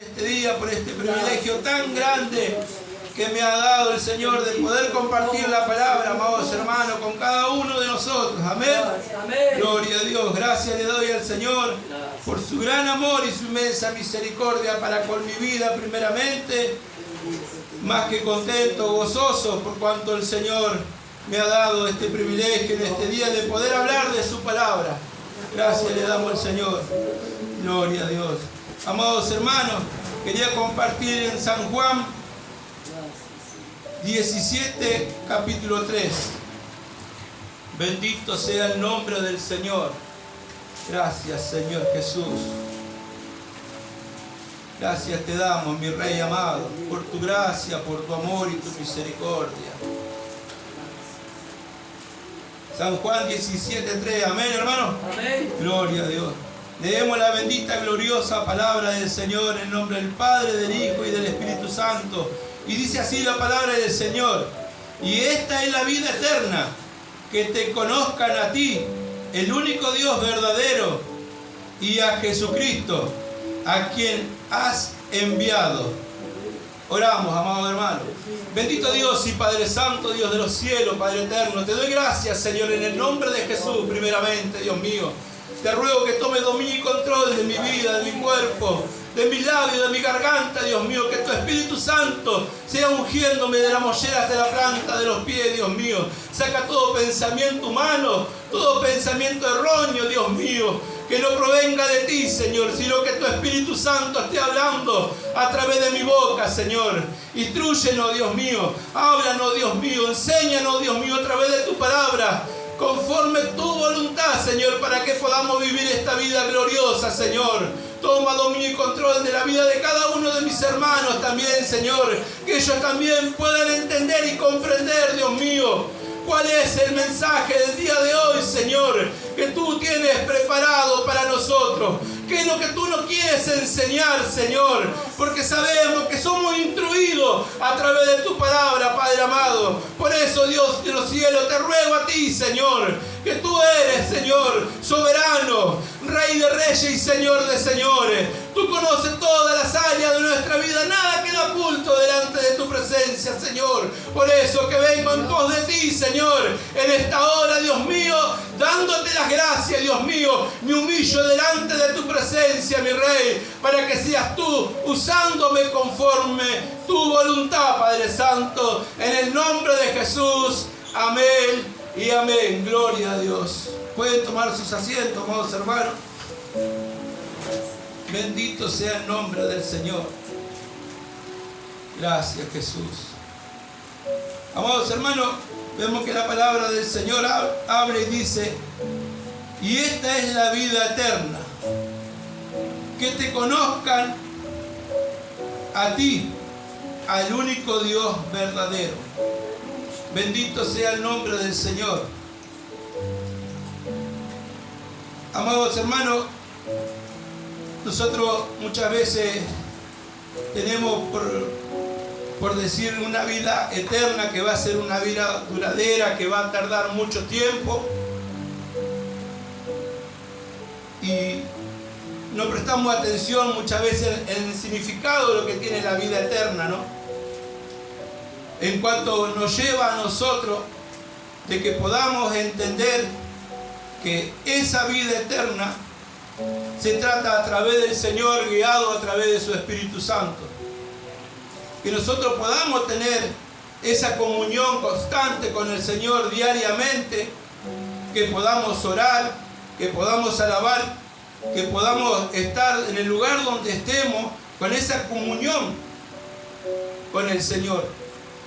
Este día, por este privilegio tan grande que me ha dado el Señor de poder compartir la palabra, amados hermanos, con cada uno de nosotros. Amén. Gloria a Dios. Gracias le doy al Señor por su gran amor y su inmensa misericordia para con mi vida, primeramente. Más que contento, gozoso, por cuanto el Señor me ha dado este privilegio en este día de poder hablar de su palabra. Gracias le damos al Señor. Gloria a Dios. Amados hermanos, quería compartir en San Juan 17, capítulo 3. Bendito sea el nombre del Señor. Gracias, Señor Jesús. Gracias te damos, mi Rey amado, por tu gracia, por tu amor y tu misericordia. San Juan 17:3. Amén, hermano. Amén. Gloria a Dios. Leemos la bendita, gloriosa palabra del Señor en nombre del Padre, del Hijo y del Espíritu Santo. Y dice así la palabra del Señor: y esta es la vida eterna, que te conozcan a ti, el único Dios verdadero, y a Jesucristo, a quien has enviado. Oramos, amados hermanos. Bendito Dios y Padre Santo, Dios de los cielos, Padre eterno, te doy gracias, Señor, en el nombre de Jesús, primeramente, Dios mío. Te ruego que tome dominio y control de mi vida, de mi cuerpo, de mis labios, de mi garganta, Dios mío. Que tu Espíritu Santo sea ungiéndome de la mollera hasta la planta de los pies, Dios mío. Saca todo pensamiento humano, todo pensamiento erróneo, Dios mío, que no provenga de ti, Señor, sino que tu Espíritu Santo esté hablando a través de mi boca, Señor. Instrúyenos, Dios mío. Háblanos, Dios mío. Enséñanos, Dios mío, a través de tu palabra, conforme tu voluntad, Señor, para que podamos vivir esta vida gloriosa, Señor. Toma dominio y control de la vida de cada uno de mis hermanos también, Señor. Que ellos también puedan entender y comprender, Dios mío, cuál es el mensaje del día de hoy, Señor, que tú tienes preparado para nosotros. ¿Qué es lo que tú nos quieres enseñar, Señor? Porque sabemos que somos instruidos a través de tu palabra, Padre amado. Por eso, Dios de los cielos, te ruego a ti, Señor, que tú eres, Señor, soberano, Rey de reyes y Señor de señores. Tú conoces todas las áreas de nuestra vida, nada queda oculto delante de tu presencia, Señor. Por eso que vengo en pos de ti, Señor, en esta hora, Dios mío, dándote las gracias, Dios mío. Me humillo delante de tu presencia, mi Rey, para que seas tú usándome conforme tu voluntad, Padre Santo, en el nombre de Jesús. Amén y amén. Gloria a Dios. Pueden tomar sus asientos, amados hermanos. Bendito sea el nombre del Señor. Gracias, Jesús. Amados hermanos, vemos que la palabra del Señor abre y dice: y esta es la vida eterna, que te conozcan a ti, al único Dios verdadero. Bendito sea el nombre del Señor. Amados hermanos, nosotros muchas veces tenemos por decir una vida eterna, que va a ser una vida duradera, que va a tardar mucho tiempo, y no prestamos atención muchas veces en el significado de lo que tiene la vida eterna, ¿no? En cuanto nos lleva a nosotros de que podamos entender que esa vida eterna se trata a través del Señor, guiado a través de su Espíritu Santo. Que nosotros podamos tener esa comunión constante con el Señor diariamente, que podamos orar, que podamos alabar, que podamos estar en el lugar donde estemos con esa comunión con el Señor.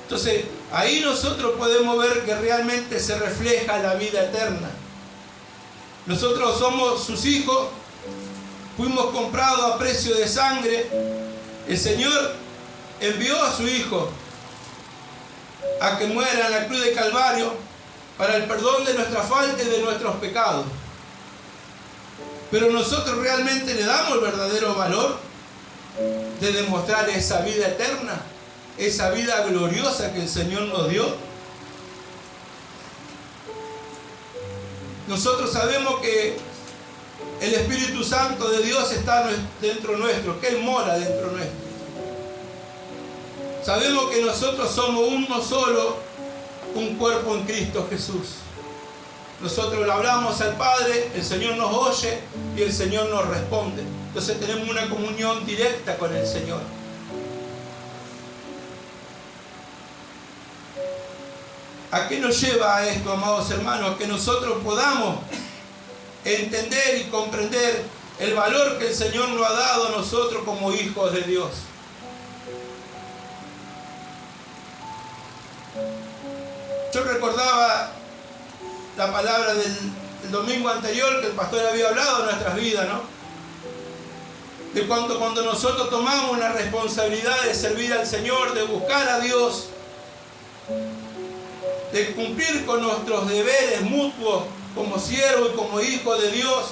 Entonces, ahí nosotros podemos ver que realmente se refleja la vida eterna. Nosotros somos sus hijos, fuimos comprados a precio de sangre. El Señor envió a su Hijo a que muera en la cruz de Calvario para el perdón de nuestra falta y de nuestros pecados. Pero nosotros realmente le damos el verdadero valor de demostrar esa vida eterna, esa vida gloriosa que el Señor nos dio. Nosotros sabemos que el Espíritu Santo de Dios está dentro nuestro, que Él mora dentro nuestro. Sabemos que nosotros somos uno solo, un cuerpo en Cristo Jesús. Nosotros le hablamos al Padre, el Señor nos oye y el Señor nos responde. Entonces tenemos una comunión directa con el Señor. ¿A qué nos lleva a esto, amados hermanos? A que nosotros podamos entender y comprender el valor que el Señor nos ha dado a nosotros como hijos de Dios. Yo recordaba la palabra del domingo anterior que el pastor había hablado en nuestras vidas, ¿no? De cuando nosotros tomamos la responsabilidad de servir al Señor, de buscar a Dios, de cumplir con nuestros deberes mutuos como siervos y como hijos de Dios,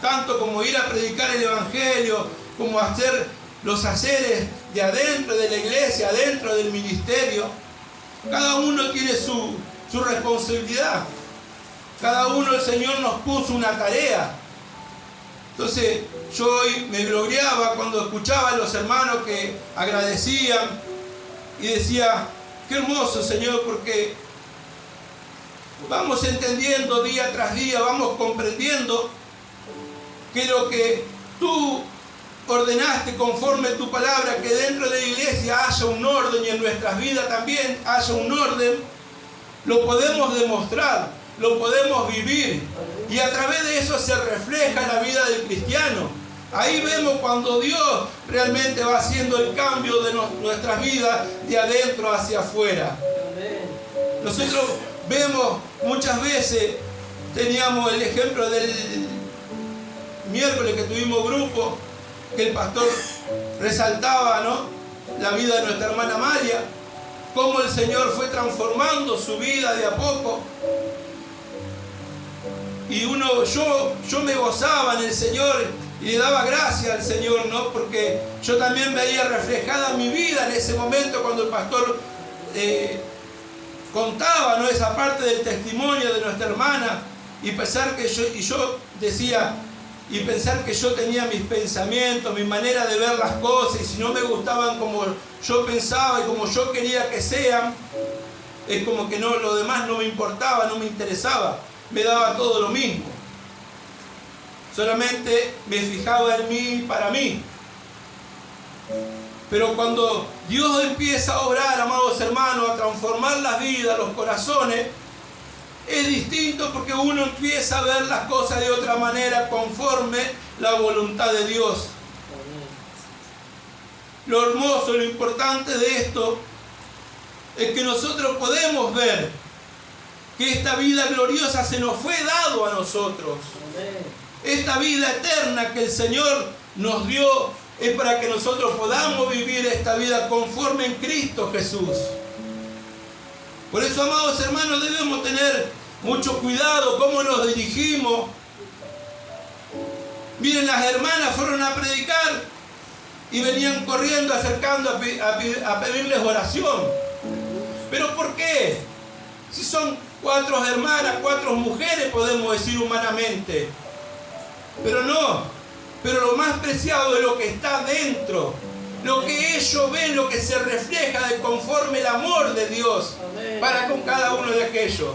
tanto como ir a predicar el Evangelio, como hacer los haceres de adentro de la iglesia, adentro del ministerio. Cada uno tiene su responsabilidad. Cada uno, el Señor nos puso una tarea. Entonces yo hoy me gloriaba cuando escuchaba a los hermanos que agradecían y decía, qué hermoso, Señor, porque vamos entendiendo día tras día, vamos comprendiendo que lo que tú ordenaste conforme a tu palabra, que dentro de la iglesia haya un orden y en nuestras vidas también haya un orden, lo podemos demostrar, lo podemos vivir y a través de eso se refleja la vida del cristiano. Ahí vemos cuando Dios realmente va haciendo el cambio de nuestras vidas de adentro hacia afuera. Nosotros vemos muchas veces, teníamos el ejemplo del miércoles que tuvimos grupo, que el pastor resaltaba, ¿no?, la vida de nuestra hermana María, cómo el Señor fue transformando su vida de a poco. Y yo me gozaba en el Señor y le daba gracias al Señor, ¿no?, porque yo también veía reflejada mi vida en ese momento cuando el pastor contaba, ¿no?, esa parte del testimonio de nuestra hermana y pensar que yo decía, y pensar que yo tenía mis pensamientos, mi manera de ver las cosas, y si no me gustaban como yo pensaba y como yo quería que sean, es como que no, lo demás no me importaba, no me interesaba, me daba todo lo mismo. Solamente me fijaba en mí para mí. Pero cuando Dios empieza a obrar, amados hermanos, a transformar las vidas, los corazones, es distinto porque uno empieza a ver las cosas de otra manera conforme la voluntad de Dios. Lo hermoso, lo importante de esto es que nosotros podemos ver que esta vida gloriosa se nos fue dado a nosotros. Esta vida eterna que el Señor nos dio es para que nosotros podamos vivir esta vida conforme en Cristo Jesús. Por eso, amados hermanos, debemos tener mucho cuidado cómo nos dirigimos. Miren, las hermanas fueron a predicar y venían corriendo, acercando a pedirles oración. ¿Pero por qué? Si son 4 hermanas, 4 mujeres, podemos decir humanamente. Pero no. Pero lo más preciado es lo que está dentro. Lo que ellos ven, lo que se refleja de conforme el amor de Dios para con cada uno de aquellos.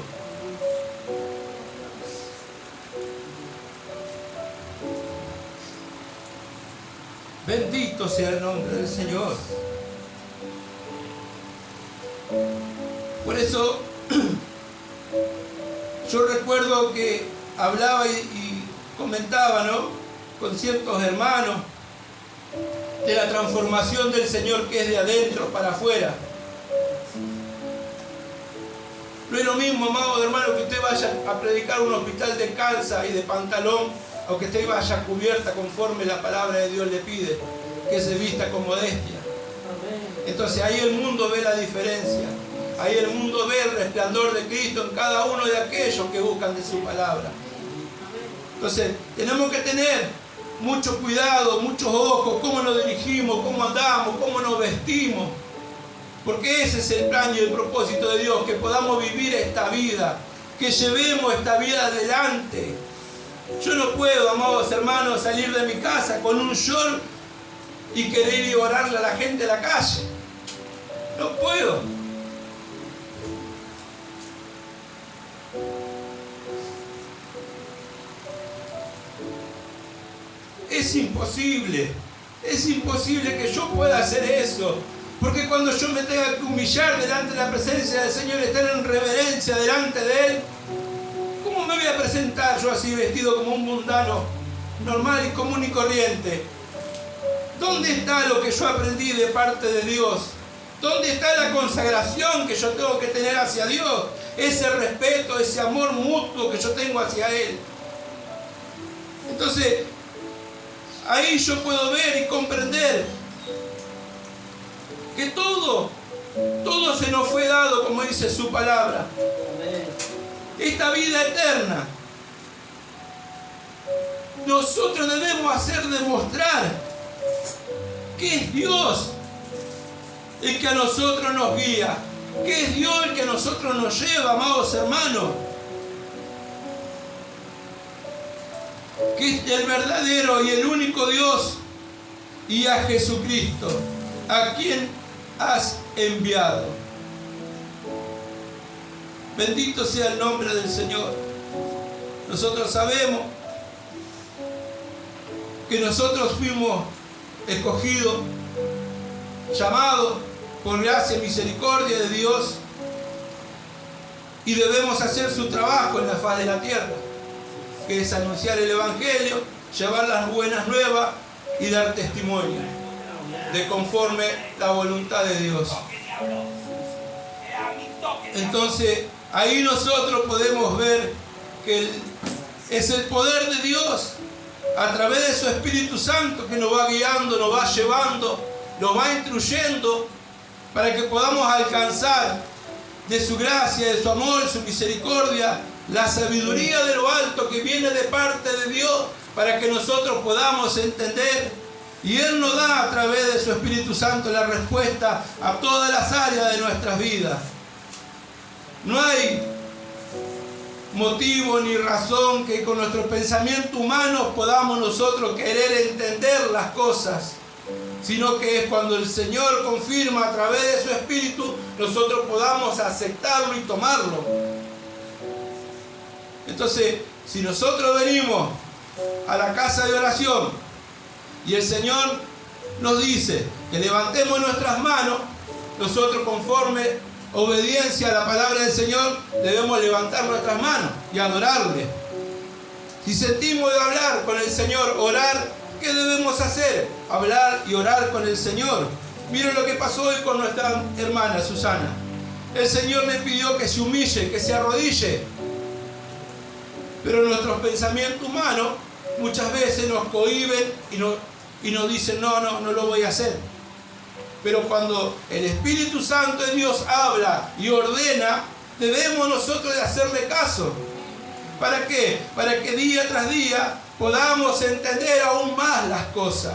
Bendito sea el nombre del Señor. Por eso yo recuerdo que hablaba y comentaba, ¿no?, con ciertos hermanos de la transformación del Señor que es de adentro para afuera. No es lo mismo, amado hermano, que usted vaya a predicar un hospital de calza y de pantalón, o que usted vaya cubierta conforme la palabra de Dios le pide, que se vista con modestia. Entonces ahí el mundo ve la diferencia. Ahí el mundo ve el resplandor de Cristo en cada uno de aquellos que buscan de su palabra. Entonces tenemos que tener mucho cuidado, muchos ojos, cómo nos dirigimos, cómo andamos, cómo nos vestimos. Porque ese es el plan y el propósito de Dios, que podamos vivir esta vida, que llevemos esta vida adelante. Yo no puedo, amados hermanos, salir de mi casa con un short y querer ir a orarle a la gente en la calle. No puedo. Es imposible. Es imposible que yo pueda hacer eso. Porque cuando yo me tenga que humillar delante de la presencia del Señor y estar en reverencia delante de Él, ¿cómo me voy a presentar yo así vestido como un mundano normal y común y corriente? ¿Dónde está lo que yo aprendí de parte de Dios? ¿Dónde está la consagración que yo tengo que tener hacia Dios? Ese respeto, ese amor mutuo que yo tengo hacia Él. Entonces, ahí yo puedo ver y comprender que todo se nos fue dado, como dice su palabra. Esta vida eterna, nosotros debemos hacer demostrar que es Dios el que a nosotros nos guía, que es Dios el que a nosotros nos lleva, amados hermanos, que es el verdadero y el único Dios, y a Jesucristo, a quien has enviado. Bendito sea el nombre del Señor. Nosotros sabemos que nosotros fuimos escogidos, llamados por gracia y misericordia de Dios, y debemos hacer su trabajo en la faz de la tierra, que es anunciar el Evangelio, llevar las buenas nuevas y dar testimonio de conforme la voluntad de Dios. Entonces, ahí nosotros podemos ver que es el poder de Dios a través de su Espíritu Santo que nos va guiando, nos va llevando, nos va instruyendo para que podamos alcanzar de su gracia, de su amor, su misericordia, la sabiduría de lo alto que viene de parte de Dios, para que nosotros podamos entender. Y Él nos da a través de su Espíritu Santo la respuesta a todas las áreas de nuestras vidas. No hay motivo ni razón que con nuestro pensamiento humano podamos nosotros querer entender las cosas, sino que es cuando el Señor confirma a través de su Espíritu, nosotros podamos aceptarlo y tomarlo. Entonces, si nosotros venimos a la casa de oración y el Señor nos dice que levantemos nuestras manos, nosotros conforme obediencia a la palabra del Señor debemos levantar nuestras manos y adorarle. Si sentimos de hablar con el Señor, orar, ¿qué debemos hacer? Hablar y orar con el Señor. Miren lo que pasó hoy con nuestra hermana Susana. El Señor le pidió que se humille, que se arrodille. Pero nuestros pensamientos humanos muchas veces nos cohíben y nos dicen, no lo voy a hacer. Pero cuando el Espíritu Santo de Dios habla y ordena, debemos nosotros de hacerle caso. ¿Para qué? Para que día tras día podamos entender aún más las cosas.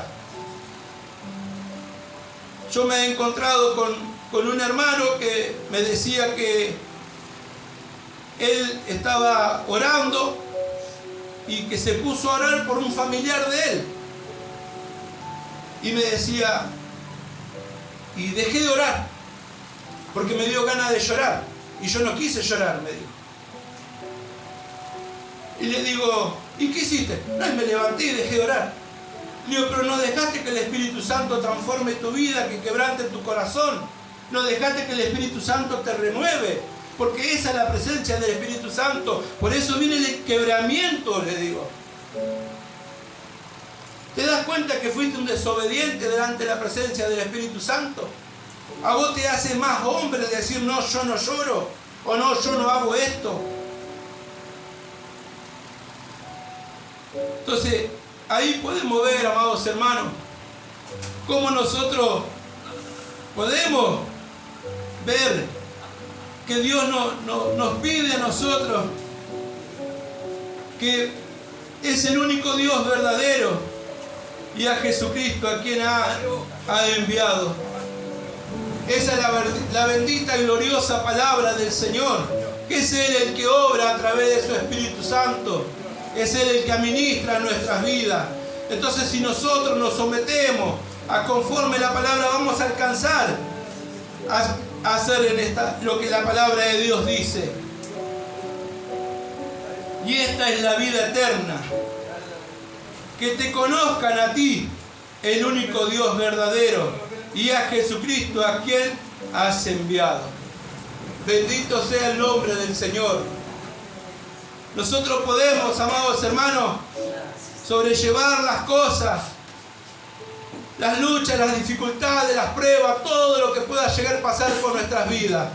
Yo me he encontrado con un hermano que me decía que él estaba orando y que se puso a orar por un familiar de él. Y me decía, y dejé de orar porque me dio ganas de llorar. Y yo no quise llorar, me dijo. Y le digo, ¿y qué hiciste? No, me levanté y dejé de orar. Le digo, pero no dejaste que el Espíritu Santo transforme tu vida, que quebrante tu corazón. No dejaste que el Espíritu Santo te renueve, porque esa es la presencia del Espíritu Santo. Por eso viene el quebramiento, le digo. ¿Te das cuenta que fuiste un desobediente delante de la presencia del Espíritu Santo? A vos te hace más hombre decir, no, yo no lloro, o no, yo no hago esto. Entonces, ahí podemos ver, amados hermanos, cómo nosotros podemos ver que Dios nos pide a nosotros que es el único Dios verdadero, y a Jesucristo a quien ha enviado. Esa es la bendita y gloriosa palabra del Señor, que es Él el que obra a través de su Espíritu Santo, es Él el que administra nuestras vidas. Entonces, si nosotros nos sometemos a conforme la palabra, vamos a alcanzar hacer lo que la palabra de Dios dice. Y esta es la vida eterna, que te conozcan a ti, el único Dios verdadero, y a Jesucristo, a quien has enviado. Bendito sea el nombre del Señor. Nosotros podemos, amados hermanos, sobrellevar las cosas, las luchas, las dificultades, las pruebas, todo lo que pueda llegar a pasar por nuestras vidas.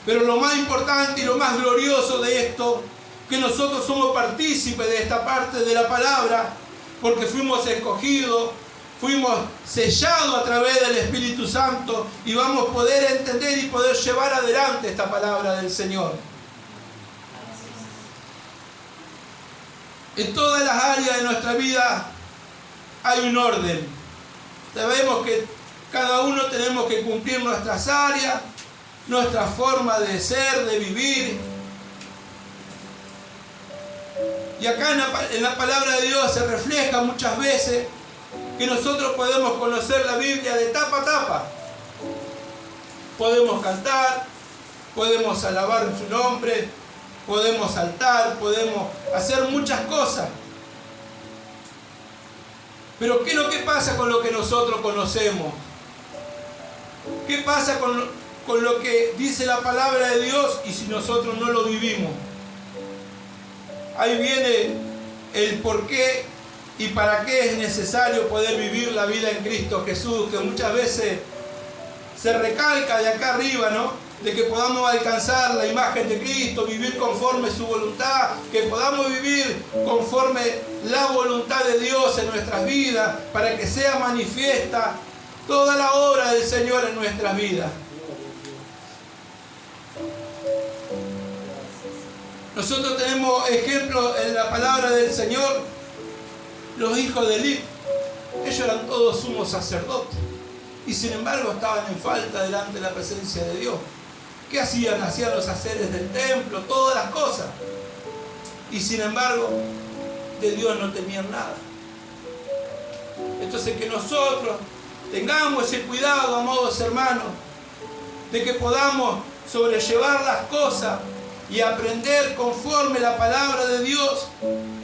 Pero lo más importante y lo más glorioso de esto, que nosotros somos partícipes de esta parte de la palabra, porque fuimos escogidos, fuimos sellados a través del Espíritu Santo, y vamos a poder entender y poder llevar adelante esta palabra del Señor. En todas las áreas de nuestra vida hay un orden. Sabemos que cada uno tenemos que cumplir nuestras áreas, nuestra forma de ser, de vivir. Y acá en la palabra de Dios se refleja muchas veces que nosotros podemos conocer la Biblia de tapa a tapa. Podemos cantar, podemos alabar su nombre, podemos saltar, podemos hacer muchas cosas. Pero ¿qué es lo que pasa con lo que nosotros conocemos? ¿Qué pasa con lo que dice la palabra de Dios y si nosotros no lo vivimos? Ahí viene el por qué y para qué es necesario poder vivir la vida en Cristo Jesús, que muchas veces se recalca de acá arriba, ¿no? De que podamos alcanzar la imagen de Cristo, vivir conforme su voluntad, que podamos vivir conforme la voluntad de Dios en nuestras vidas, para que sea manifiesta toda la obra del Señor en nuestras vidas. Nosotros tenemos ejemplos en la palabra del Señor, los hijos de Eli. Ellos eran todos sumos sacerdotes y sin embargo estaban en falta delante de la presencia de Dios. ¿Qué hacían? Hacían los haceres del templo, todas las cosas. Y sin embargo, de Dios no tenían nada. Entonces que nosotros tengamos ese cuidado, amados hermanos, de que podamos sobrellevar las cosas y aprender conforme la palabra de Dios,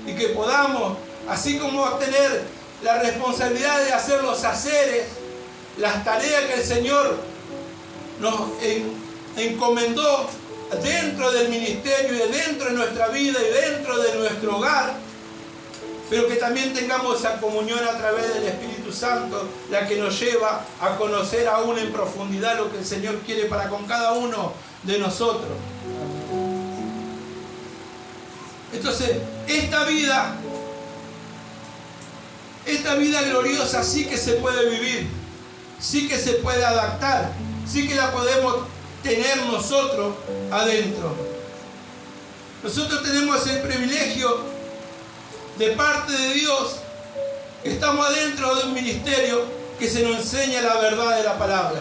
y que podamos, así como tener la responsabilidad de hacer los haceres, las tareas que el Señor nos encomendó dentro del ministerio y dentro de nuestra vida y dentro de nuestro hogar, pero que también tengamos esa comunión a través del Espíritu Santo, la que nos lleva a conocer aún en profundidad lo que el Señor quiere para con cada uno de nosotros. Entonces, esta vida gloriosa sí que se puede vivir, sí que se puede adaptar, sí que la podemos tener nosotros adentro. Nosotros tenemos el privilegio de parte de Dios, que estamos adentro de un ministerio que se nos enseña la verdad de la palabra.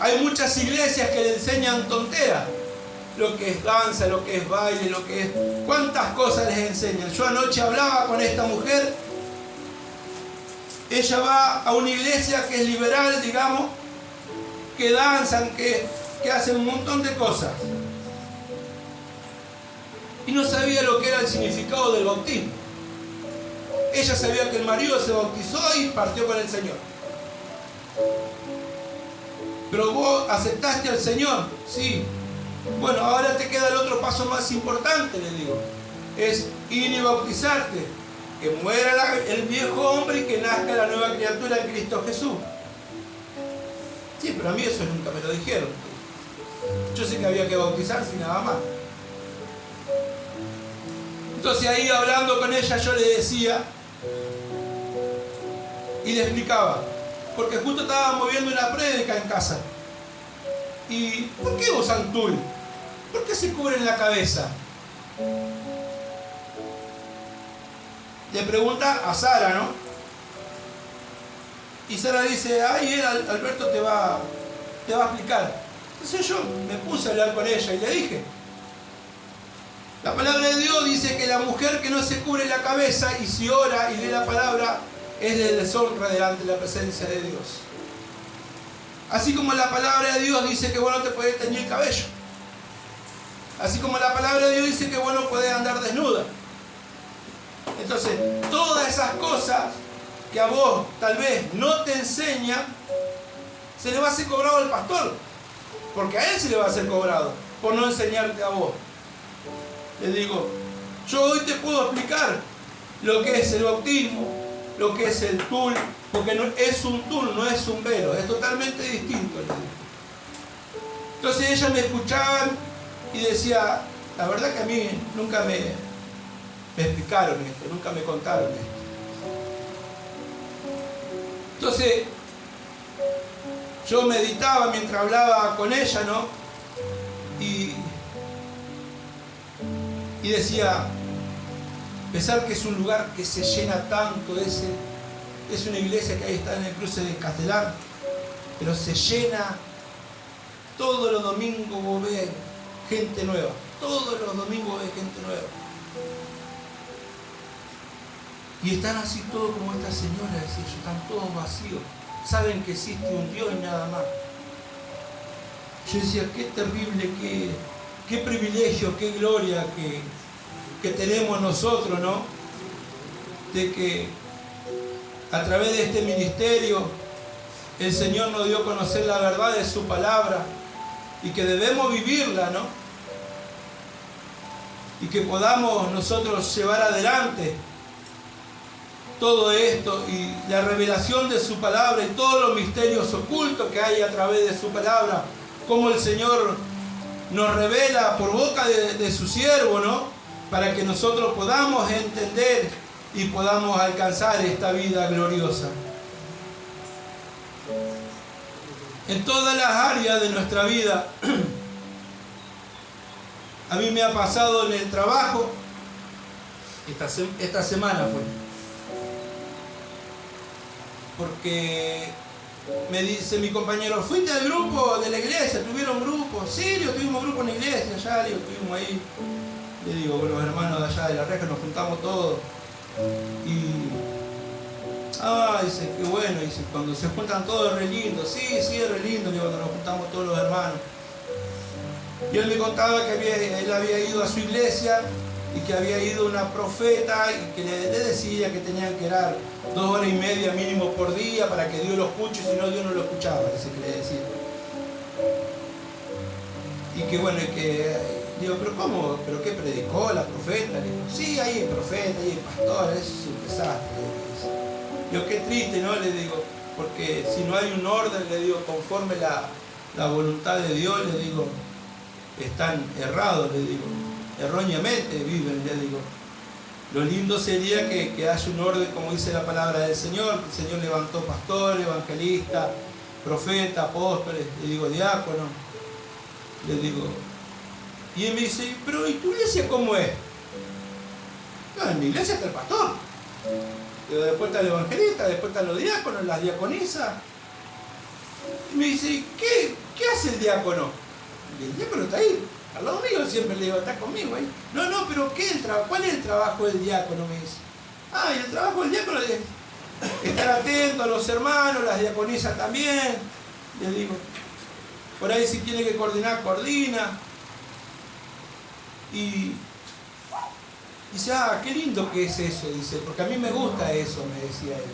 Hay muchas iglesias que le enseñan tonteras, lo que es danza, lo que es baile, lo que es... ¿Cuántas cosas les enseñan? Yo anoche hablaba con esta mujer, ella va a una iglesia que es liberal, digamos, que danzan, que hacen un montón de cosas. Y no sabía lo que era el significado del bautismo. Ella sabía que el marido se bautizó y partió con el Señor. Pero vos aceptaste al Señor, sí. Bueno, ahora te queda el otro paso más importante, le digo. Es ir y bautizarte. Que muera el viejo hombre y que nazca la nueva criatura en Cristo Jesús. Sí, pero a mí eso nunca me lo dijeron. Yo sé que había que bautizarse y nada más. Entonces ahí hablando con ella yo le decía y le explicaba, porque justo estábamos viendo una prédica en casa. ¿Y por qué usan tul? ¿Por qué se cubren la cabeza? Le pregunta a Sara, ¿no? Y Sara dice, ay, Alberto te va a explicar. Entonces yo me puse a hablar con ella y le dije, la palabra de Dios dice que la mujer que no se cubre la cabeza y si ora y lee la palabra es de deshonra delante de la presencia de Dios. Así como la palabra de Dios dice que vos no te podés teñir el cabello. Así como la palabra de Dios dice que vos no podés andar desnuda. Entonces, todas esas cosas que a vos tal vez no te enseñan, se le va a hacer cobrado al pastor. Porque a él se le va a hacer cobrado por no enseñarte a vos. Le digo, yo hoy te puedo explicar lo que es el bautismo, lo que es el tul, porque no es un tul, no es un velo, es totalmente distinto. Entonces ellas me escuchaban y decía, la verdad que a mí nunca me explicaron esto, nunca me contaron esto. Entonces yo meditaba mientras hablaba con ella, ¿no? Y decía, pensar que es un lugar que se llena tanto, es una iglesia que ahí está en el cruce de Castelar, pero se llena todos los domingos, vos ves gente nueva, todos los domingos ves gente nueva. Y están así todos como esta señora, es decir, están todos vacíos, saben que existe un Dios y nada más. Yo decía, qué terrible, qué privilegio, qué gloria que tenemos nosotros, ¿no? De que a través de este ministerio el Señor nos dio a conocer la verdad de su palabra y que debemos vivirla, ¿no? Y que podamos nosotros llevar adelante todo esto y la revelación de su palabra y todos los misterios ocultos que hay a través de su palabra, como el Señor nos revela por boca de su siervo, ¿no? Para que nosotros podamos entender y podamos alcanzar esta vida gloriosa. En todas las áreas de nuestra vida, a mí me ha pasado en el trabajo, esta semana fue, porque me dice mi compañero, ¿fuiste al grupo de la iglesia? ¿Tuvieron grupo? Sí, tuvimos grupo en la iglesia, allá, estuvimos ahí. Le digo, con los hermanos de allá de la reja nos juntamos todos. Y dice, qué bueno, dice, cuando se juntan todos es re lindo. Sí, es re lindo, digo, cuando nos juntamos todos los hermanos. Y él me contaba que él había ido a su iglesia y que había ido una profeta y que le decía que tenían que orar 2 horas y media mínimo por día para que Dios lo escuche, si no Dios no lo escuchaba, ese que le decía. Y que bueno, digo, pero ¿cómo? ¿Pero qué predicó la profeta? Le digo, sí, ahí hay profeta, ahí hay pastor, es un desastre. Digo, qué triste, ¿no? Le digo, porque si no hay un orden, le digo, conforme la voluntad de Dios, le digo, están errados, le digo, erróneamente viven, le digo. Lo lindo sería que haya un orden, como dice la palabra del Señor, que el Señor levantó pastores, evangelistas, profetas, apóstoles, le digo, diáconos, le digo. Y él me dice, pero ¿y tu iglesia cómo es? No, en mi iglesia está el pastor. Pero después está el evangelista, después están los diáconos, las diaconisas. Y me dice, ¿qué hace el diácono? Y el diácono está ahí, al lado mío, siempre le digo, está conmigo ahí. No, pero ¿cuál es el trabajo del diácono? Me dice. Y el trabajo del diácono es estar atento a los hermanos, las diaconisas también. Les digo, por ahí si tiene que coordinar, coordina. Y dice, qué lindo que es eso, dice, porque a mí me gusta eso, me decía él.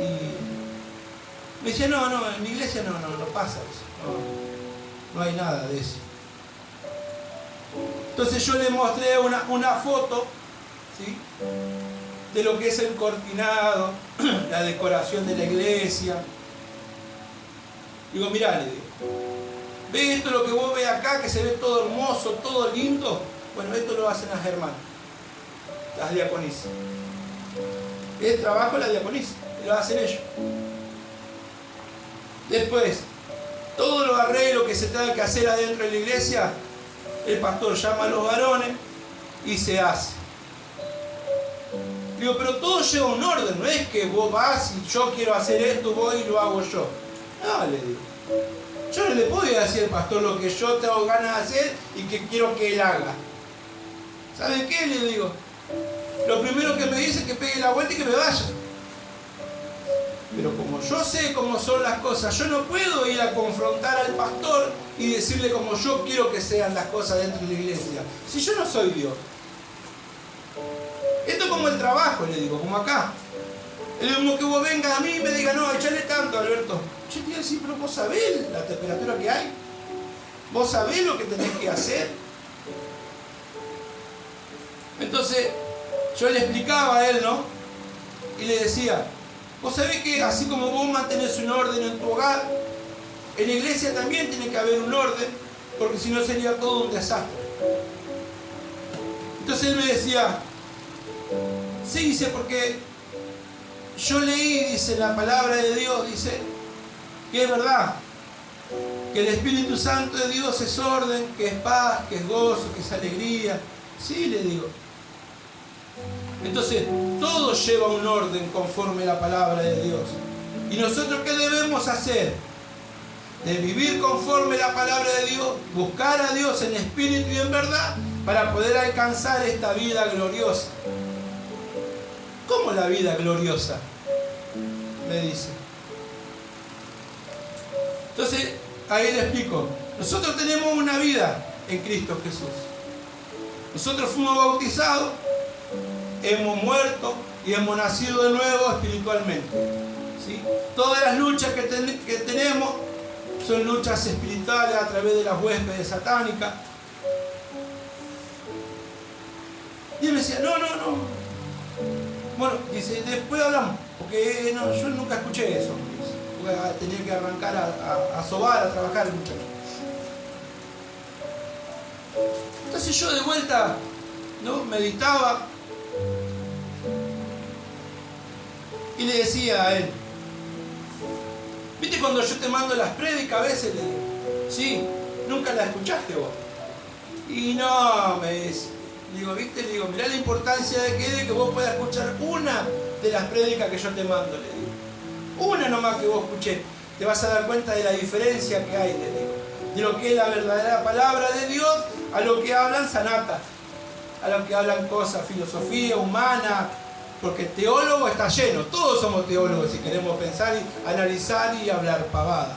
Y me decía, no, en mi iglesia no pasa eso, no hay nada de eso. Entonces yo le mostré una foto, ¿sí?, de lo que es el cortinado, la decoración de la iglesia. Digo, mirá, le digo, ¿ves esto lo que vos ves acá, que se ve todo hermoso, todo lindo? Bueno, esto lo hacen las hermanas, las diaconisas. Es trabajo de la diaconisa, lo hacen ellos. Después, todos los arreglos que se tengan que hacer adentro de la iglesia, el pastor llama a los varones y se hace. Digo, pero todo lleva un orden, no es que vos vas y yo quiero hacer esto, voy y lo hago yo. No, le digo. Yo no le puedo decir al pastor lo que yo tengo ganas de hacer y que quiero que él haga. ¿Sabe qué? Le digo. Lo primero que me dice es que pegue la vuelta y que me vaya. Pero como yo sé cómo son las cosas, yo no puedo ir a confrontar al pastor y decirle como yo quiero que sean las cosas dentro de la iglesia. Si yo no soy Dios. Esto es como el trabajo, le digo, como acá. Es como que vos vengas a mí y me digas, no, echale tanto, Alberto. Yo te voy a decir, pero vos sabés la temperatura que hay. Vos sabés lo que tenés que hacer. Entonces, yo le explicaba a él, ¿no? Y le decía, vos sabés que así como vos mantenés un orden en tu hogar, en la iglesia también tiene que haber un orden, porque si no sería todo un desastre. Entonces él me decía, sí, dice, porque yo leí, dice, la palabra de Dios, dice, que es verdad, que el Espíritu Santo de Dios es orden, que es paz, que es gozo, que es alegría. Sí, le digo. Entonces, todo lleva un orden conforme a la palabra de Dios. ¿Y nosotros qué debemos hacer? De vivir conforme a la palabra de Dios, buscar a Dios en espíritu y en verdad, para poder alcanzar esta vida gloriosa. ¿Cómo la vida gloriosa? Me dice. Entonces, ahí le explico. Nosotros tenemos una vida en Cristo Jesús. Nosotros fuimos bautizados, hemos muerto y hemos nacido de nuevo espiritualmente. ¿Sí? Todas las luchas que tenemos son luchas espirituales a través de las huestes satánicas. Y él me decía, no. Bueno, dice, después hablamos, porque no, yo nunca escuché eso. Tenía que arrancar a sobar, a trabajar el muchacho. Entonces yo de vuelta, ¿no? Meditaba y le decía a él, ¿viste cuando yo te mando las prédicas a veces? Le digo, sí, nunca las escuchaste vos. Y no, me dice, digo, ¿viste? Le digo, mirá la importancia de que vos puedas escuchar una de las prédicas que yo te mando, le digo. Una nomás que vos escuché, te vas a dar cuenta de la diferencia que hay, le digo, de lo que es la verdadera palabra de Dios a lo que hablan sanata, a lo que hablan cosas, filosofía humana, porque teólogo está lleno, todos somos teólogos si queremos pensar y analizar y hablar pavada.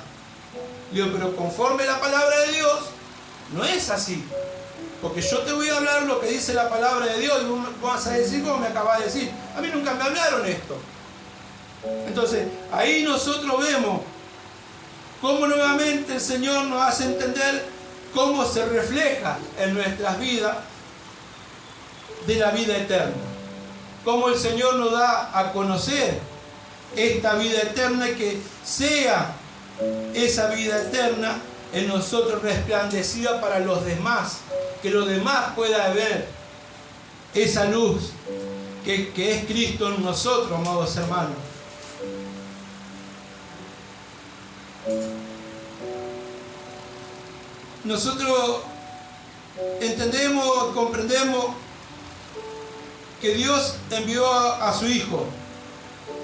Digo, pero conforme la palabra de Dios, no es así. Porque yo te voy a hablar lo que dice la palabra de Dios y vos vas a decir como me acabas de decir. A mí nunca me hablaron esto. Entonces, ahí nosotros vemos cómo nuevamente el Señor nos hace entender cómo se refleja en nuestras vidas de la vida eterna. Cómo el Señor nos da a conocer esta vida eterna y que sea esa vida eterna en nosotros resplandecida para los demás. Que los demás puedan ver esa luz que es Cristo en nosotros, amados hermanos. Nosotros entendemos, comprendemos que Dios envió a su Hijo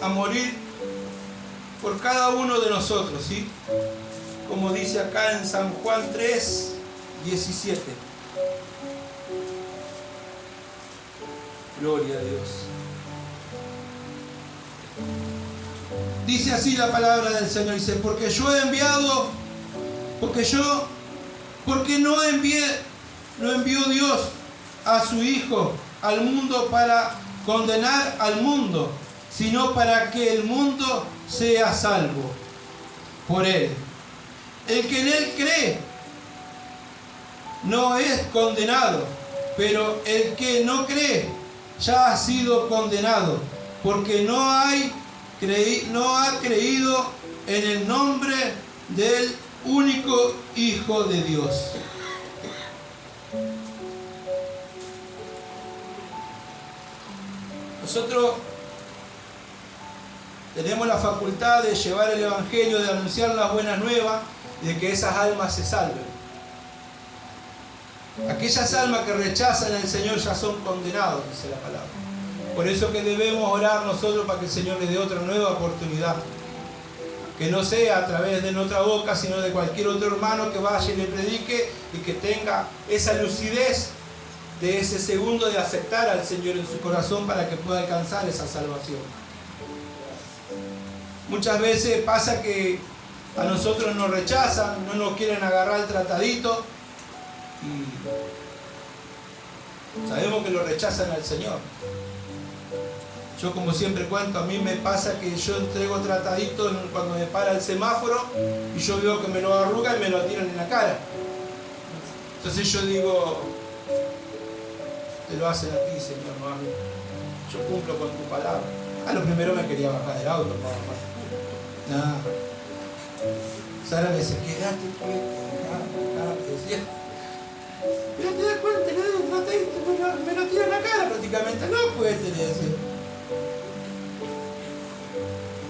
a morir por cada uno de nosotros, ¿sí? Como dice acá en San Juan 3, 17. Gloria a Dios. Dice así la palabra del Señor, dice, porque no envió Dios a su Hijo al mundo para condenar al mundo, sino para que el mundo sea salvo por él. El que en él cree no es condenado, pero el que no cree ya ha sido condenado, porque no ha creído en el nombre del único Hijo de Dios. Nosotros tenemos la facultad de llevar el Evangelio, de anunciar las buenas nuevas, de que esas almas se salven. Aquellas almas que rechazan al Señor ya son condenados, dice la palabra. Por eso que debemos orar nosotros para que el Señor les dé otra nueva oportunidad. Que no sea a través de nuestra boca, sino de cualquier otro hermano que vaya y le predique y que tenga esa lucidez de ese segundo de aceptar al Señor en su corazón para que pueda alcanzar esa salvación. Muchas veces pasa que a nosotros nos rechazan, no nos quieren agarrar el tratadito y sabemos que lo rechazan al Señor. Yo, como siempre cuento, a mí me pasa que yo entrego tratadito cuando me para el semáforo y yo veo que me lo arrugan y me lo tiran en la cara. Entonces yo digo, te lo hacen a ti, Señor, no a mí. Yo cumplo con tu palabra. Lo primero me quería bajar del auto. No. Sara me dice, quédate quieto, decía. Pero te das cuenta, le doy un tratadito, me lo tiran en la cara prácticamente. No puede tener ese.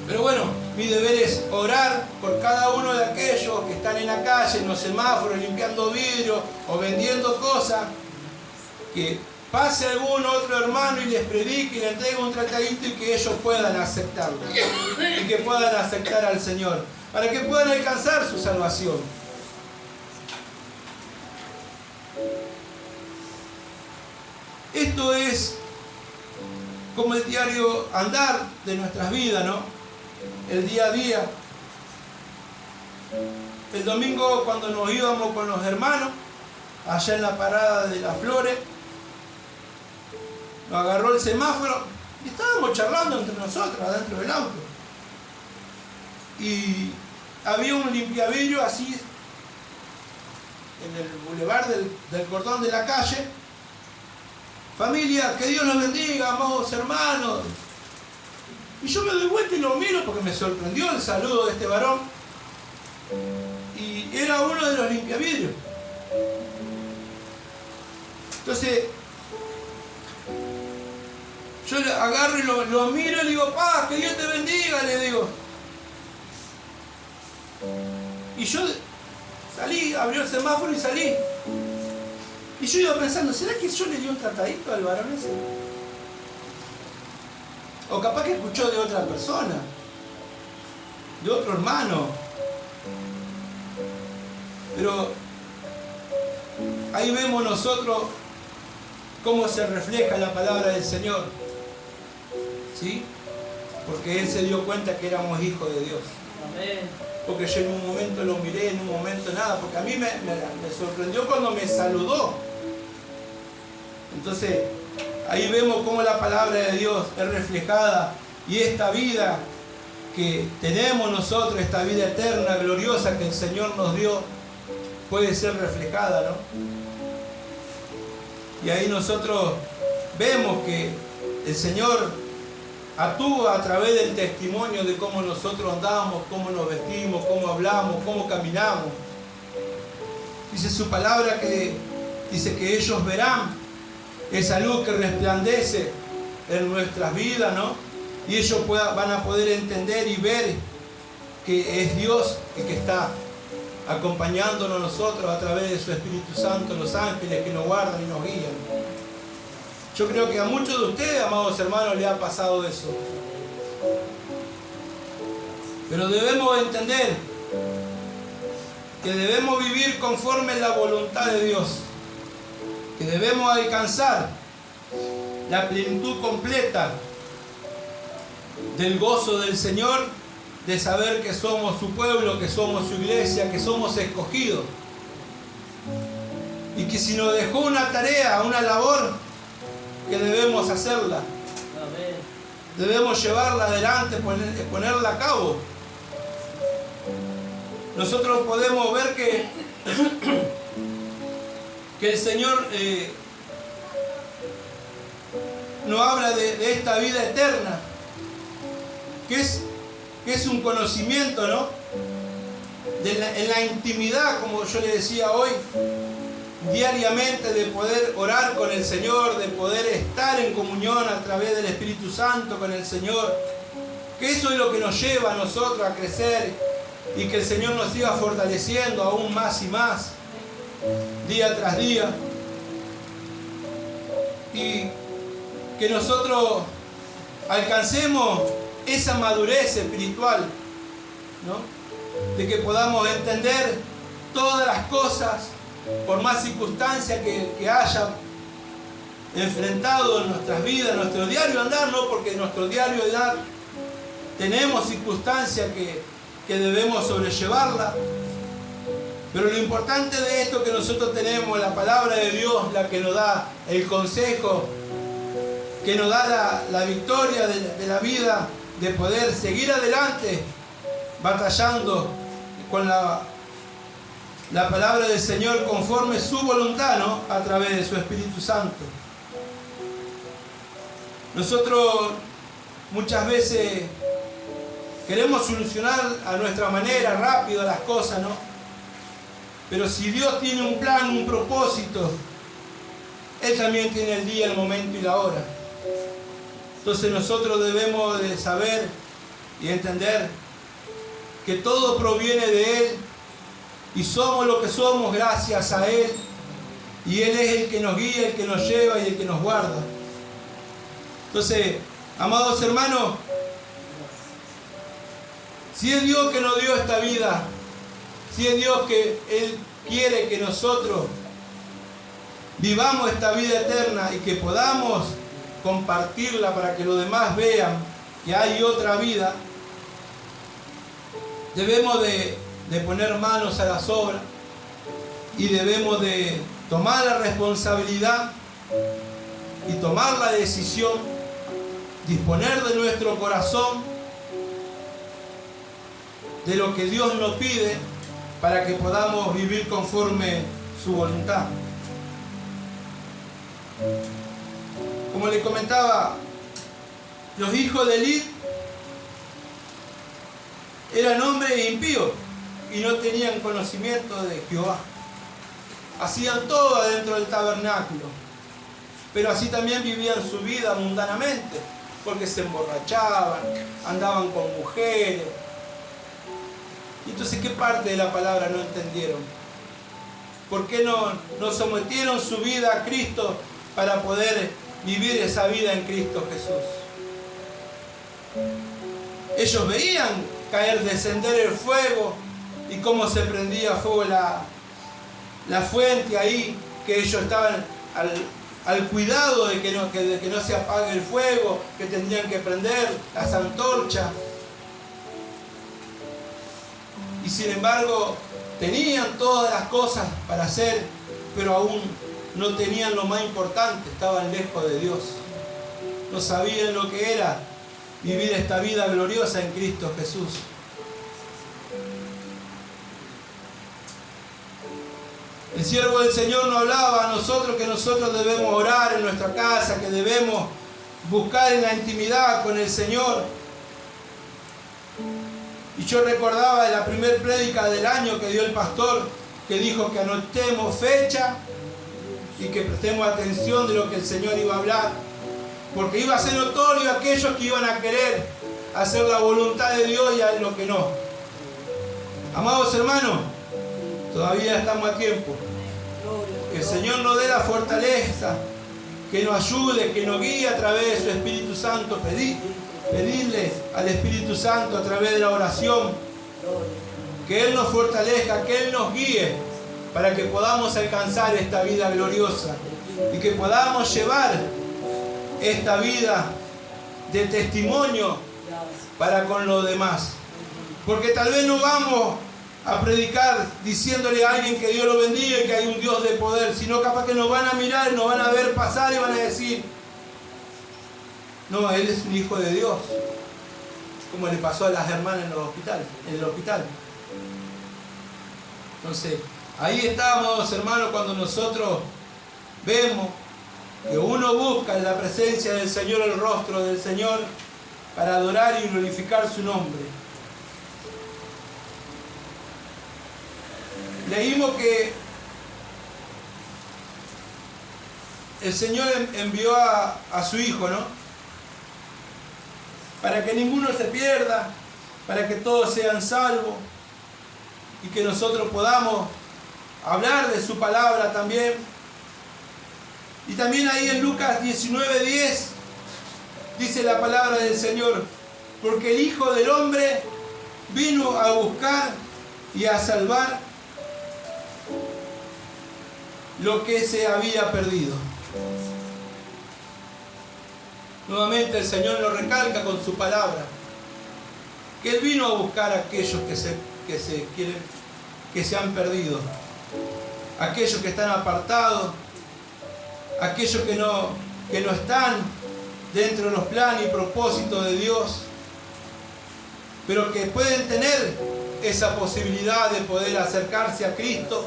Pero bueno, mi deber es orar por cada uno de aquellos que están en la calle, en los semáforos, limpiando vidrio o vendiendo cosas, que pase algún otro hermano y les predique y les entregue un tratadito y que ellos puedan aceptarlo. Y que puedan aceptar al Señor, para que puedan alcanzar su salvación. Esto es como el diario andar de nuestras vidas, ¿no? El día a día. El domingo, cuando nos íbamos con los hermanos allá en la parada de Las Flores, nos agarró el semáforo y estábamos charlando entre nosotros adentro del auto, y había un limpiavidrio así en el bulevar del cordón de la calle. Familia, que Dios los bendiga, amados hermanos. Y yo me doy vuelta y lo miro porque me sorprendió el saludo de este varón. Y era uno de los limpiavidrios. Entonces, yo le agarro y lo miro y le digo, pa, que Dios te bendiga, le digo. Y yo salí, abrió el semáforo y salí. Y yo iba pensando, ¿será que yo le di un tratadito al varón ese? O capaz que escuchó de otra persona, de otro hermano. Pero ahí vemos nosotros cómo se refleja la palabra del Señor, ¿sí? Porque Él se dio cuenta que éramos hijos de Dios. Amén. Porque yo en un momento lo miré, en un momento nada, porque a mí me sorprendió cuando me saludó. Entonces, ahí vemos cómo la palabra de Dios es reflejada, y esta vida que tenemos nosotros, esta vida eterna, gloriosa que el Señor nos dio, puede ser reflejada, ¿no? Y ahí nosotros vemos que el Señor actúa a través del testimonio de cómo nosotros andamos, cómo nos vestimos, cómo hablamos, cómo caminamos. Dice su palabra que dice que ellos verán esa luz que resplandece en nuestras vidas, ¿no? Y ellos van a poder entender y ver que es Dios el que está acompañándonos nosotros a través de su Espíritu Santo, los ángeles que nos guardan y nos guían. Yo creo que a muchos de ustedes, amados hermanos, les ha pasado eso. Pero debemos entender que debemos vivir conforme a la voluntad de Dios, que debemos alcanzar la plenitud completa del gozo del Señor, de saber que somos su pueblo, que somos su iglesia, que somos escogidos, y que si nos dejó una tarea, una labor, que debemos hacerla. Amén. Debemos llevarla adelante, ponerla a cabo. Nosotros podemos ver que el Señor nos habla de esta vida eterna, que es un conocimiento, ¿no? En la intimidad, como yo le decía hoy, diariamente, de poder orar con el Señor, de poder estar en comunión a través del Espíritu Santo con el Señor, que eso es lo que nos lleva a nosotros a crecer, y que el Señor nos siga fortaleciendo aún más y más, día tras día, y que nosotros alcancemos esa madurez espiritual, ¿no? De que podamos entender todas las cosas, por más circunstancias que haya enfrentado en nuestras vidas, nuestro diario andar, ¿no? Porque nuestro diario andar tenemos circunstancias que debemos sobrellevarla. Pero lo importante de esto es que nosotros tenemos la palabra de Dios, la que nos da el consejo, que nos da la victoria de la vida, de poder seguir adelante, batallando con la palabra del Señor conforme su voluntad, ¿no? A través de su Espíritu Santo. Nosotros muchas veces queremos solucionar a nuestra manera rápido las cosas, ¿no? Pero si Dios tiene un plan, un propósito, Él también tiene el día, el momento y la hora. Entonces nosotros debemos de saber y entender que todo proviene de Él y somos lo que somos gracias a Él, y Él es el que nos guía, el que nos lleva y el que nos guarda. Entonces, amados hermanos, si es Dios que nos dio esta vida, si es Dios que Él quiere que nosotros vivamos esta vida eterna y que podamos compartirla para que los demás vean que hay otra vida, debemos de poner manos a las obras y debemos de tomar la responsabilidad y tomar la decisión, disponer de nuestro corazón de lo que Dios nos pide para que podamos vivir conforme su voluntad. Como le comentaba, los hijos de Eli eran hombres impíos y no tenían conocimiento de Jehová. Hacían todo adentro del tabernáculo, pero así también vivían su vida mundanamente, porque se emborrachaban, andaban con mujeres. Y entonces, ¿qué parte de la palabra no entendieron? ¿Por qué no sometieron su vida a Cristo para poder vivir esa vida en Cristo Jesús? Ellos veían descender el fuego y cómo se prendía fuego la fuente ahí, que ellos estaban al cuidado de que no se apague el fuego, que tendrían que prender las antorchas. Y sin embargo, tenían todas las cosas para hacer, pero aún no tenían lo más importante, estaban lejos de Dios. No sabían lo que era vivir esta vida gloriosa en Cristo Jesús. El siervo del Señor nos hablaba a nosotros que nosotros debemos orar en nuestra casa, que debemos buscar en la intimidad con el Señor. Y yo recordaba de la primera prédica del año que dio el pastor, que dijo que anotemos fecha y que prestemos atención de lo que el Señor iba a hablar, porque iba a ser notorio a aquellos que iban a querer hacer la voluntad de Dios y a lo que no. Amados hermanos, todavía estamos a tiempo. Que el Señor nos dé la fortaleza, que nos ayude, que nos guíe a través de su Espíritu Santo. Pedirle al Espíritu Santo a través de la oración que Él nos fortalezca, que Él nos guíe para que podamos alcanzar esta vida gloriosa y que podamos llevar esta vida de testimonio para con los demás. Porque tal vez no vamos a predicar diciéndole a alguien que Dios lo bendiga y que hay un Dios de poder, sino capaz que nos van a mirar, nos van a ver pasar y van a decir: no, Él es un hijo de Dios, como le pasó a las hermanas en el hospital. Entonces, ahí estamos, hermanos, cuando nosotros vemos que uno busca en la presencia del Señor el rostro del Señor para adorar y glorificar su nombre. Leímos que el Señor envió a su Hijo, ¿no? Para que ninguno se pierda, para que todos sean salvos y que nosotros podamos hablar de su palabra también. Y también ahí en Lucas 19:10 dice la palabra del Señor: porque el Hijo del Hombre vino a buscar y a salvar lo que se había perdido. Nuevamente el Señor lo recalca con su palabra. que Él vino a buscar a aquellos que se han perdido, aquellos que están apartados, aquellos que no están dentro de los planes y propósitos de Dios, pero que pueden tener esa posibilidad de poder acercarse a Cristo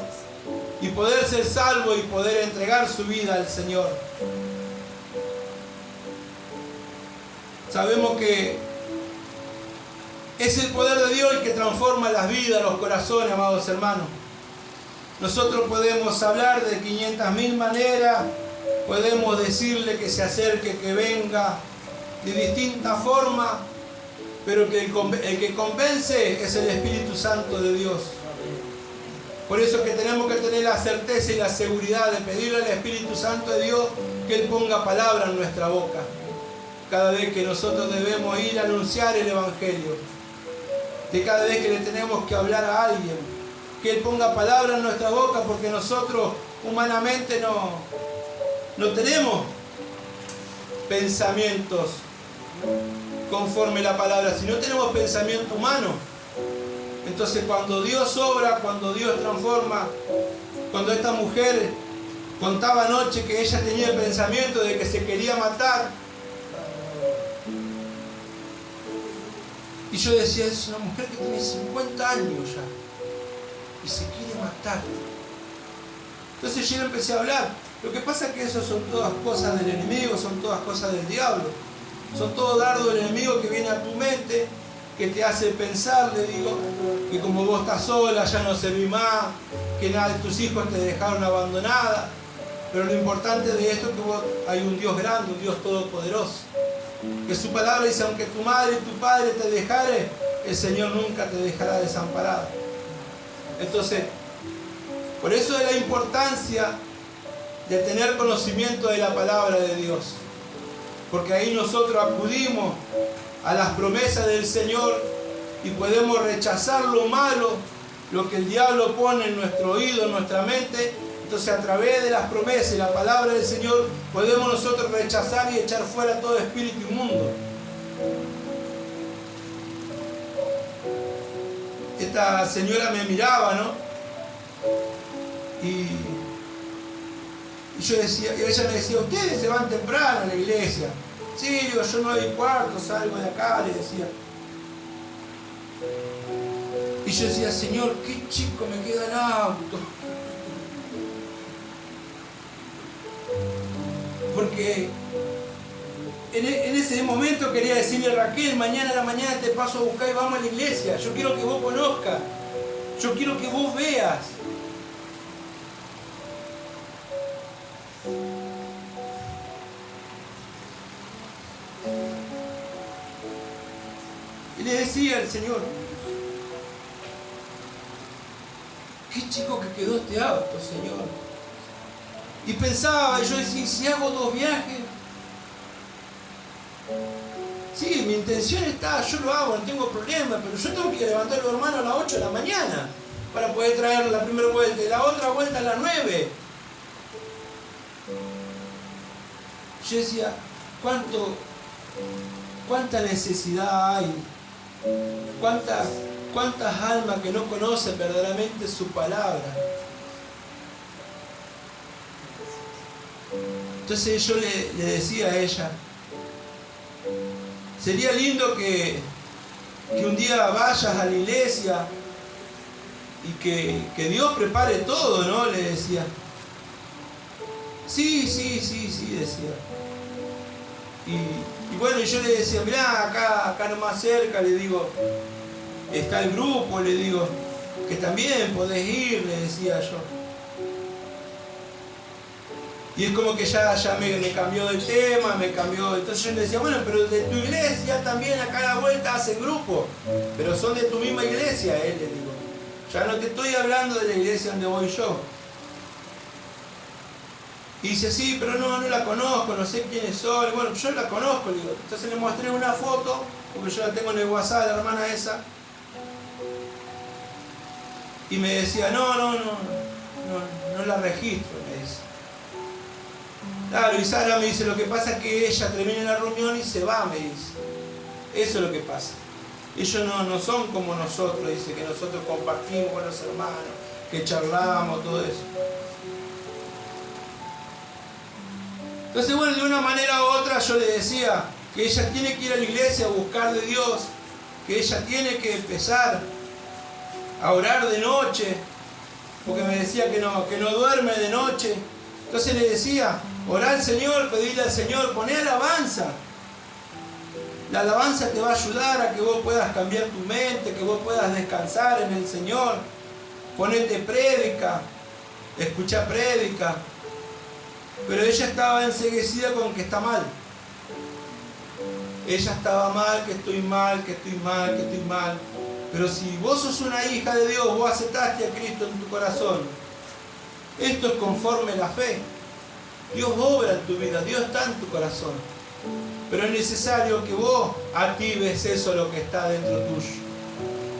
y poder ser salvos y poder entregar su vida al Señor. Sabemos que es el poder de Dios el que transforma las vidas, los corazones, amados hermanos. Nosotros podemos hablar de 500.000 maneras, podemos decirle que se acerque, que venga de distintas formas, pero que el que convence es el Espíritu Santo de Dios. Por eso que tenemos que tener la certeza y la seguridad de pedirle al Espíritu Santo de Dios que Él ponga palabra en nuestra boca cada vez que nosotros debemos ir a anunciar el Evangelio, de cada vez que le tenemos que hablar a alguien, que Él ponga palabra en nuestra boca, porque nosotros humanamente no tenemos pensamientos conforme la palabra, si no tenemos pensamiento humano. Entonces cuando Dios obra, cuando Dios transforma, cuando esta mujer contaba anoche que ella tenía el pensamiento de que se quería matar, y yo decía, es una mujer que tiene 50 años ya y se quiere matar. Entonces yo empecé a hablar. Lo que pasa es que eso son todas cosas del enemigo, son todas cosas del diablo, son todo dardo del enemigo que viene a tu mente, que te hace pensar, le digo, que como vos estás sola, ya no servís más, que nada de tus hijos te dejaron abandonada. Pero lo importante de esto es que hay un Dios grande, un Dios todopoderoso, que su palabra dice, aunque tu madre y tu padre te dejare, el Señor nunca te dejará desamparado. Entonces, por eso es la importancia de tener conocimiento de la palabra de Dios, porque ahí nosotros acudimos a las promesas del Señor y podemos rechazar lo malo, lo que el diablo pone en nuestro oído, en nuestra mente. Entonces a través de las promesas y la palabra del Señor podemos nosotros rechazar y echar fuera todo espíritu inmundo. Esta señora me miraba, ¿no? Y yo decía, y ella me decía, ustedes se van temprano a la iglesia. Sí, digo, yo no hay cuarto, salgo de acá, le decía. Y yo decía, Señor, qué chico me queda el auto. Porque en ese momento quería decirle, Raquel, mañana a la mañana te paso a buscar y vamos a la iglesia. Yo quiero que vos conozcas. Yo quiero que vos veas. Y le decía al Señor, qué chico que quedó este auto, Señor. Y pensaba, yo decía, si hago 2 viajes, sí, mi intención está, yo lo hago, no tengo problema, pero yo tengo que levantar a los hermanos a las 8 de la mañana para poder traer la primera vuelta y la otra vuelta a las 9. Yo decía, cuánta necesidad hay, cuántas almas que no conocen verdaderamente su palabra. Entonces yo le decía a ella, sería lindo que un día vayas a la iglesia y que Dios prepare todo, ¿no? Le decía. Sí, decía. Y bueno, yo le decía, mirá, acá nomás cerca, le digo, está el grupo, le digo, que también podés ir, le decía yo. Y es como que ya me cambió del tema, me cambió. Entonces yo le decía, bueno, pero de tu iglesia también acá a la vuelta hacen grupo, pero son de tu misma iglesia, le digo. Ya no te estoy hablando de la iglesia donde voy yo. Y dice, sí, pero no la conozco, no sé quiénes son. Y bueno, yo la conozco, le digo. Entonces le mostré una foto, porque yo la tengo en el WhatsApp de la hermana esa. Y me decía, no la registro, me dice. Claro, y Sara me dice, lo que pasa es que ella termina la reunión y se va, me dice. Eso es lo que pasa. ellos no son como nosotros, dice, que nosotros compartimos con los hermanos, que charlamos, todo eso. Entonces, bueno, de una manera u otra yo le decía que ella tiene que ir a la iglesia a buscar de Dios, que ella tiene que empezar a orar de noche, porque me decía que no duerme de noche. Entonces le decía, orá al Señor, pedirle al Señor, poné alabanza. La alabanza te va a ayudar a que vos puedas cambiar tu mente, que vos puedas descansar en el Señor. Ponete prédica, escucha prédica. Pero ella estaba enceguecida con que está mal. Ella estaba mal, que estoy mal, que estoy mal, que estoy mal. Pero si vos sos una hija de Dios, vos aceptaste a Cristo en tu corazón, esto es conforme a la fe. Dios obra en tu vida, Dios está en tu corazón. Pero es necesario que vos actives eso, lo que está dentro tuyo,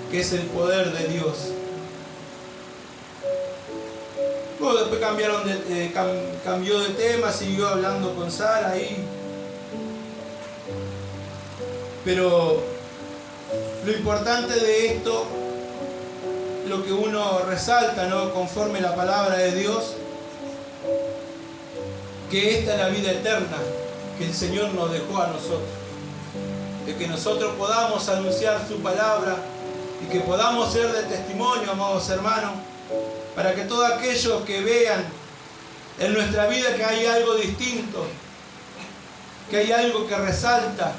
que es el poder de Dios. Luego después cambió de tema, siguió hablando con Sara ahí. Pero lo importante de esto, lo que uno resalta, ¿no?, conforme la palabra de Dios, que esta es la vida eterna que el Señor nos dejó a nosotros. De que nosotros podamos anunciar su palabra y que podamos ser de testimonio, amados hermanos, para que todos aquellos que vean en nuestra vida que hay algo distinto, que hay algo que resalta,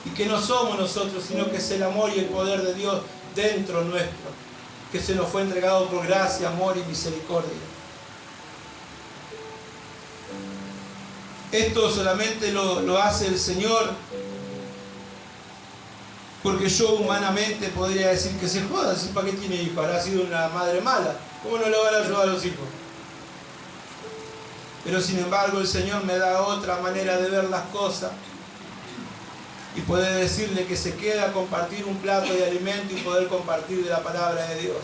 y que no somos nosotros, sino que es el amor y el poder de Dios dentro nuestro, que se nos fue entregado por gracia, amor y misericordia. Esto solamente lo hace el Señor, porque yo humanamente podría decir que se joda, si para qué tiene hijos, habrá sido una madre mala, ¿cómo no le van a ayudar a los hijos? Pero sin embargo el Señor me da otra manera de ver las cosas y poder decirle que se queda a compartir un plato de alimento y poder compartir de la palabra de Dios.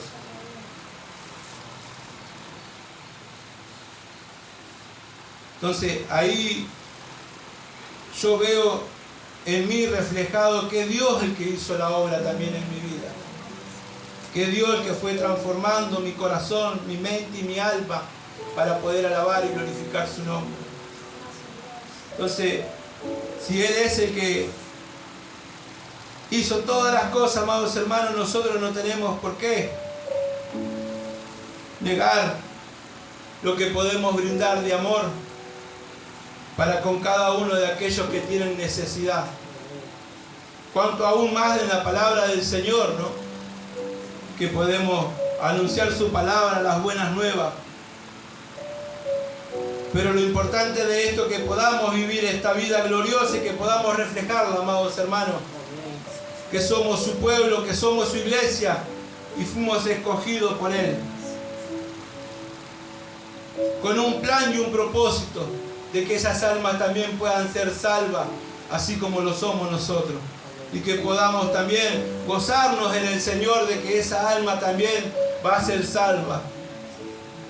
Entonces ahí yo veo en mí reflejado que Dios es el que hizo la obra también en mi vida, que Dios es el que fue transformando mi corazón, mi mente y mi alma para poder alabar y glorificar su nombre. Entonces, si Él es el que hizo todas las cosas, amados hermanos, nosotros no tenemos por qué negar lo que podemos brindar de amor para con cada uno de aquellos que tienen necesidad. Cuanto aún más en la palabra del Señor, ¿no?, que podemos anunciar su palabra, las buenas nuevas. Pero lo importante de esto es que podamos vivir esta vida gloriosa y que podamos reflejarla, amados hermanos, que somos su pueblo, que somos su iglesia y fuimos escogidos por Él con un plan y un propósito de que esas almas también puedan ser salvas, así como lo somos nosotros, y que podamos también gozarnos en el Señor de que esa alma también va a ser salva.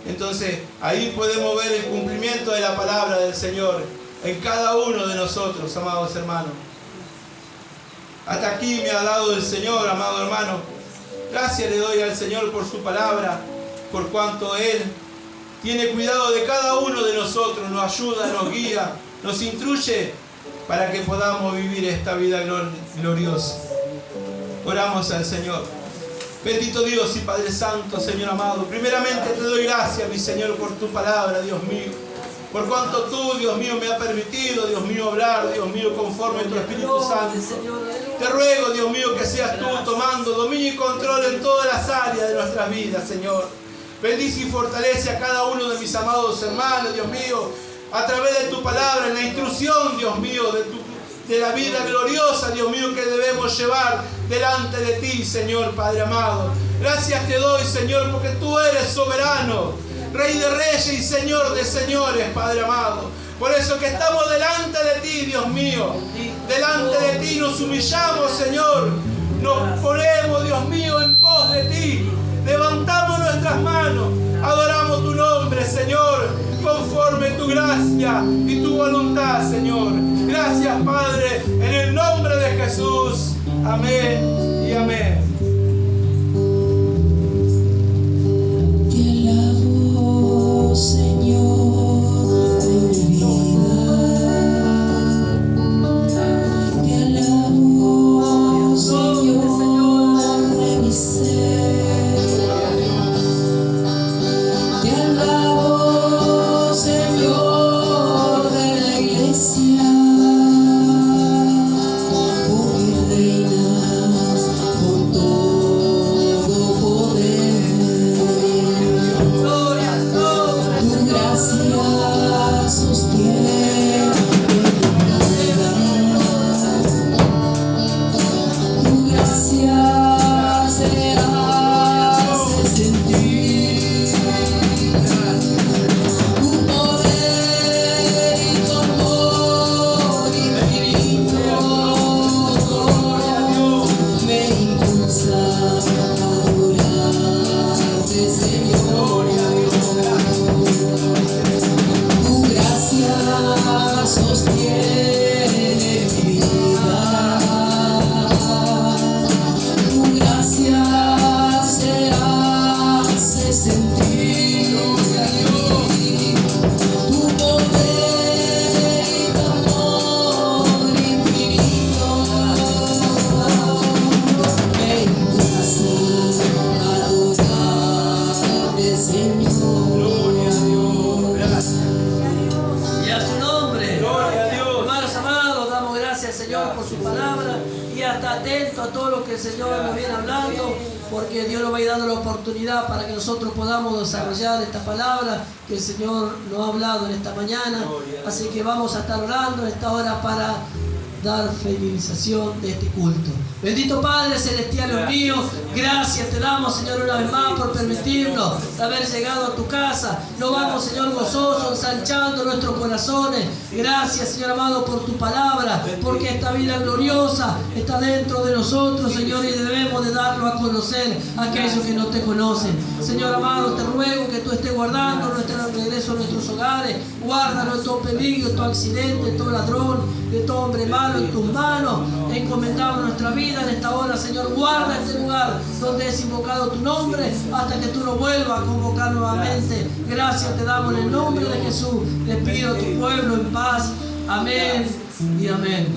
Entonces ahí podemos ver el cumplimiento de la palabra del Señor en cada uno de nosotros, amados hermanos. Hasta aquí me ha dado el Señor, amado hermano. Gracias le doy al Señor por su palabra, por cuanto Él tiene cuidado de cada uno de nosotros, nos ayuda, nos guía, nos instruye para que podamos vivir esta vida gloriosa. Oramos al Señor. Bendito Dios y Padre Santo, Señor amado. Primeramente te doy gracias, mi Señor, por tu palabra, Dios mío. Por cuanto tú, Dios mío, me has permitido, Dios mío, hablar, Dios mío, conforme a tu Espíritu Santo. Te ruego, Dios mío, que seas tú tomando dominio y control en todas las áreas de nuestras vidas, Señor. Bendice y fortalece a cada uno de mis amados hermanos, Dios mío, a través de tu palabra, en la instrucción, Dios mío, de la vida gloriosa, Dios mío, que debemos llevar delante de ti, Señor Padre amado. Gracias te doy, Señor, porque tú eres soberano, Rey de reyes y Señor de señores, Padre amado. Por eso que estamos delante de ti, Dios mío. Delante de ti nos humillamos, Señor. Nos ponemos, Dios mío, en pos de ti. Levantamos nuestras manos, adoramos tu nombre, Señor, conforme tu gracia y tu voluntad, Señor. Gracias, Padre, en el nombre de Jesús. Amén y amén. Te alabo, Señor, de mi vida. Te alabo, Señor, de mi ser. Te alabo, Señor, de la iglesia. Porque reinas con todo poder. Tu gracia sostiene mi vida. Tu gracia se hace sentir. Tu poder y tu amor infinito me impulsa a adorarte, Señor. Tu gracia sostiene mi vida. Tu gracia se hace sentir. Tu poder y tu amor infinito me impulsa a adorarte, Señor. Y a su nombre. Gloria a Dios. Hermanos amados, damos gracias, Señor, por su palabra y hasta atento a todo lo que el Señor nos viene hablando, porque Dios nos va a ir dando la oportunidad para que nosotros podamos desarrollar esta palabra que el Señor nos ha hablado en esta mañana. Así que vamos a estar orando en esta hora para dar finalización de este culto. Bendito Padre Celestial, Dios mío, gracias te damos, Señor, una vez más por permitirnos haber llegado a tu casa. Nos vamos, Señor, gozosos, ensanchando nuestros corazones. Gracias, Señor amado, por tu palabra, porque esta vida gloriosa está dentro de nosotros, Señor, y debemos de darlo a conocer a aquellos que no te conocen. Señor amado, te ruego que tú estés guardando nuestro regreso a nuestros hogares. Guárdanos de todo peligro, de todo accidente, de todo ladrón, de todo hombre malo en tus manos. Encomendamos nuestra vida en esta hora, Señor. Guarda este lugar donde es invocado tu nombre hasta que tú nos vuelvas a convocar nuevamente. Gracias te damos en el nombre de Jesús. Despido a tu pueblo en paz. Amén y amén.